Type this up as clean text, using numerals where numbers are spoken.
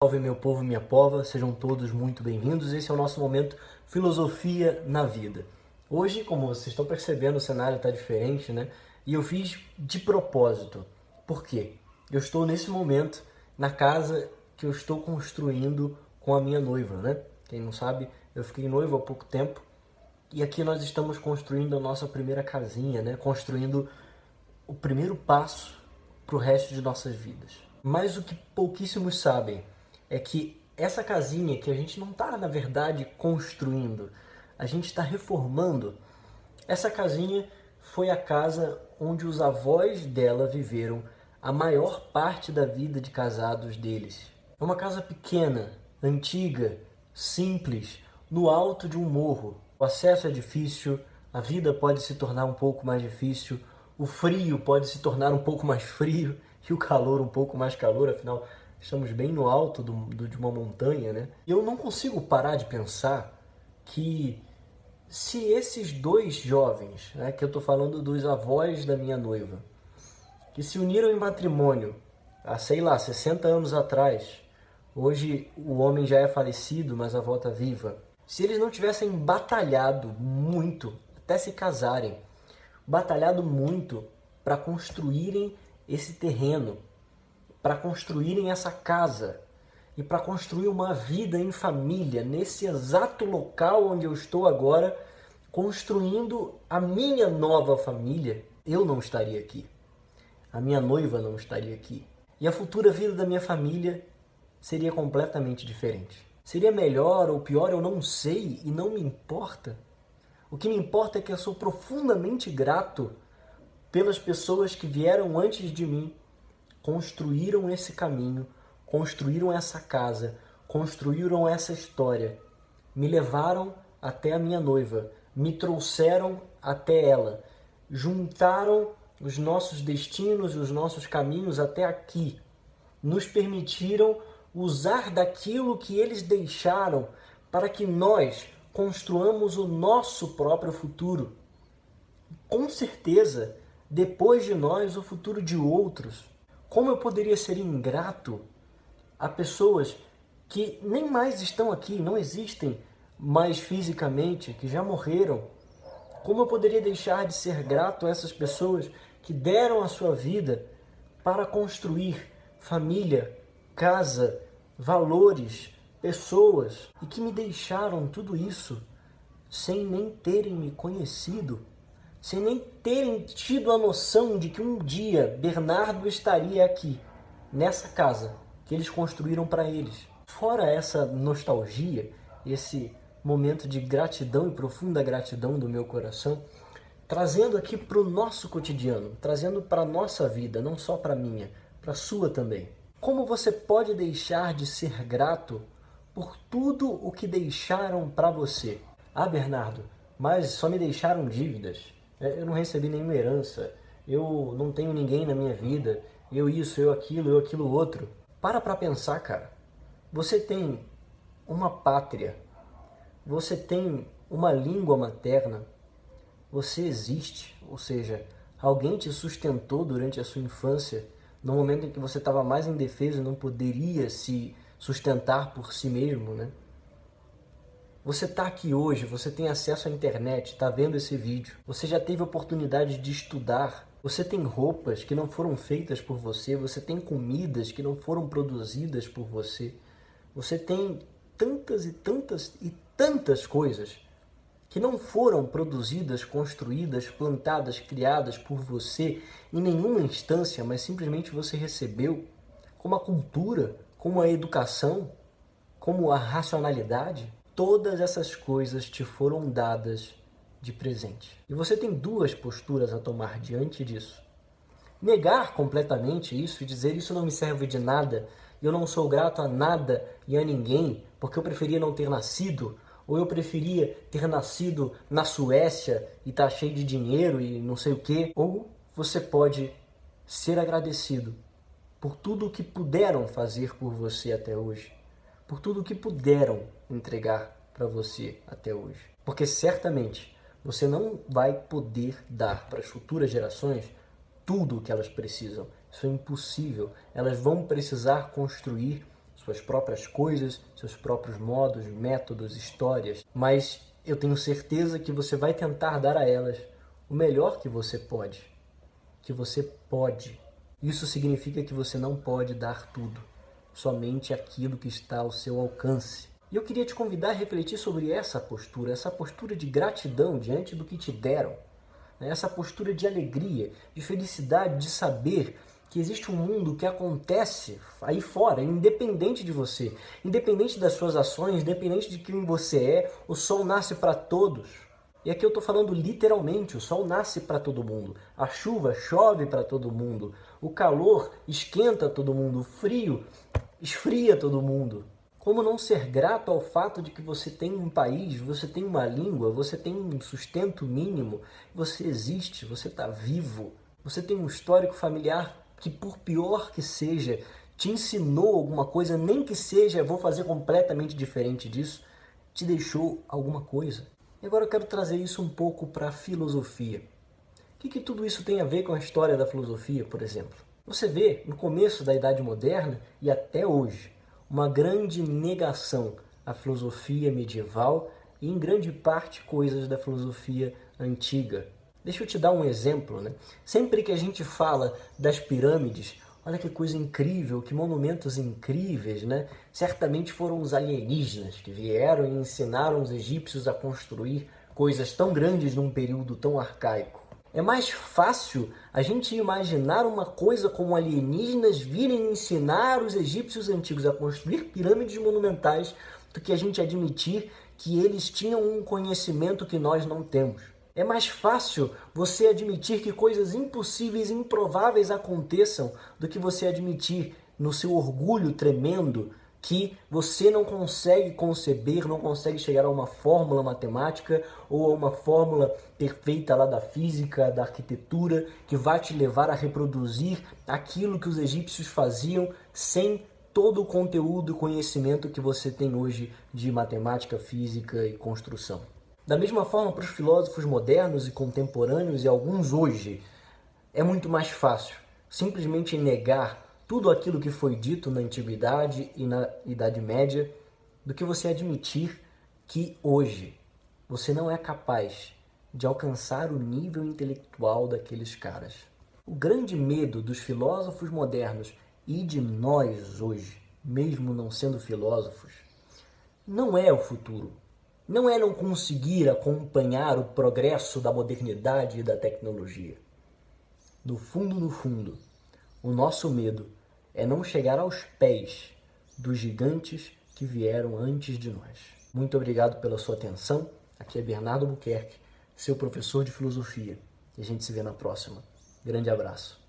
Salve meu povo, minha pova, sejam todos muito bem-vindos. Esse é o nosso momento Filosofia na Vida. Hoje, como vocês estão percebendo, o cenário está diferente, né? E eu fiz de propósito. Por quê? Eu estou nesse momento na casa que eu estou construindo com a minha noiva, né? Quem não sabe, eu fiquei noivo há pouco tempo e aqui nós estamos construindo a nossa primeira casinha, né? Construindo o primeiro passo para o resto de nossas vidas. Mas o que pouquíssimos sabem é que essa casinha que a gente não está, na verdade, construindo, a gente está reformando. Essa casinha foi a casa onde os avós dela viveram a maior parte da vida de casados deles. É uma casa pequena, antiga, simples, no alto de um morro. O acesso é difícil, a vida pode se tornar um pouco mais difícil, o frio pode se tornar um pouco mais frio e o calor um pouco mais calor, afinal estamos bem no alto de uma montanha, né? E eu não consigo parar de pensar que se esses dois jovens, né, que eu estou falando dos avós da minha noiva, que se uniram em matrimônio há, sei lá, 60 anos atrás, hoje o homem já é falecido, mas a avó está viva, se eles não tivessem batalhado muito até se casarem, batalhado muito para construírem esse terreno, para construírem essa casa e para construir uma vida em família nesse exato local onde eu estou agora, construindo a minha nova família, eu não estaria aqui. A minha noiva não estaria aqui. E a futura vida da minha família seria completamente diferente. Seria melhor ou pior, eu não sei e não me importa. O que me importa é que eu sou profundamente grato pelas pessoas que vieram antes de mim, construíram esse caminho, construíram essa casa, construíram essa história, me levaram até a minha noiva, me trouxeram até ela, juntaram os nossos destinos e os nossos caminhos até aqui, nos permitiram usar daquilo que eles deixaram para que nós construamos o nosso próprio futuro. Com certeza, depois de nós, o futuro de outros. Como eu poderia ser ingrato a pessoas que nem mais estão aqui, não existem mais fisicamente, que já morreram? Como eu poderia deixar de ser grato a essas pessoas que deram a sua vida para construir família, casa, valores, pessoas e que me deixaram tudo isso sem nem terem me conhecido? Sem nem terem tido a noção de que um dia Bernardo estaria aqui, nessa casa que eles construíram para eles. Fora essa nostalgia, esse momento de gratidão e profunda gratidão do meu coração, trazendo aqui para o nosso cotidiano, trazendo para a nossa vida, não só para a minha, para a sua também. Como você pode deixar de ser grato por tudo o que deixaram para você? Ah, Bernardo, mas só me deixaram dívidas. Eu não recebi nenhuma herança, eu não tenho ninguém na minha vida, eu isso, eu aquilo outro. Para pensar, cara. Você tem uma pátria, você tem uma língua materna, você existe, ou seja, alguém te sustentou durante a sua infância, no momento em que você estava mais indefeso e não poderia se sustentar por si mesmo, né? Você está aqui hoje, você tem acesso à internet, está vendo esse vídeo, você já teve oportunidade de estudar, você tem roupas que não foram feitas por você, você tem comidas que não foram produzidas por você, você tem tantas e tantas e tantas coisas que não foram produzidas, construídas, plantadas, criadas por você em nenhuma instância, mas simplesmente você recebeu, como a cultura, como a educação, como a racionalidade. Todas essas coisas te foram dadas de presente. E você tem duas posturas a tomar diante disso. Negar completamente isso e dizer isso não me serve de nada, eu não sou grato a nada e a ninguém, porque eu preferia não ter nascido, ou eu preferia ter nascido na Suécia e estar cheio de dinheiro e não sei o quê. Ou você pode ser agradecido por tudo o que puderam fazer por você até hoje, por tudo o que puderam entregar para você até hoje. Porque certamente você não vai poder dar para as futuras gerações tudo o que elas precisam. Isso é impossível. Elas vão precisar construir suas próprias coisas, seus próprios modos, métodos, histórias, mas eu tenho certeza que você vai tentar dar a elas o melhor que você pode. Que você pode. Isso significa que você não pode dar tudo, somente aquilo que está ao seu alcance. E eu queria te convidar a refletir sobre essa postura de gratidão diante do que te deram, né? Essa postura de alegria, de felicidade, de saber que existe um mundo que acontece aí fora, independente de você, independente das suas ações, independente de quem você é, o sol nasce para todos. E aqui eu estou falando literalmente, o sol nasce para todo mundo, a chuva chove para todo mundo, o calor esquenta todo mundo, o frio esfria todo mundo. Como não ser grato ao fato de que você tem um país, você tem uma língua, você tem um sustento mínimo, você existe, você está vivo, você tem um histórico familiar que, por pior que seja, te ensinou alguma coisa, nem que seja, vou fazer completamente diferente disso, te deixou alguma coisa. E agora eu quero trazer isso um pouco para a filosofia. O que tudo isso tem a ver com a história da filosofia, por exemplo? Você vê, no começo da Idade Moderna e até hoje, uma grande negação à filosofia medieval e, em grande parte, coisas da filosofia antiga. Deixa eu te dar um exemplo, né? Sempre que a gente fala das pirâmides, olha que coisa incrível, que monumentos incríveis, né? Certamente foram os alienígenas que vieram e ensinaram os egípcios a construir coisas tão grandes num período tão arcaico. É mais fácil a gente imaginar uma coisa como alienígenas virem ensinar os egípcios antigos a construir pirâmides monumentais do que a gente admitir que eles tinham um conhecimento que nós não temos. É mais fácil você admitir que coisas impossíveis e improváveis aconteçam do que você admitir no seu orgulho tremendo que você não consegue conceber, não consegue chegar a uma fórmula matemática ou a uma fórmula perfeita lá da física, da arquitetura, que vai te levar a reproduzir aquilo que os egípcios faziam sem todo o conteúdo e conhecimento que você tem hoje de matemática, física e construção. Da mesma forma, para os filósofos modernos e contemporâneos e alguns hoje, é muito mais fácil simplesmente negar tudo aquilo que foi dito na Antiguidade e na Idade Média do que você admitir que hoje você não é capaz de alcançar o nível intelectual daqueles caras. O grande medo dos filósofos modernos e de nós hoje, mesmo não sendo filósofos, não é o futuro. Não é não conseguir acompanhar o progresso da modernidade e da tecnologia. No fundo, o nosso medo é não chegar aos pés dos gigantes que vieram antes de nós. Muito obrigado pela sua atenção. Aqui é Bernardo Buquerque, seu professor de filosofia. E a gente se vê na próxima. Grande abraço.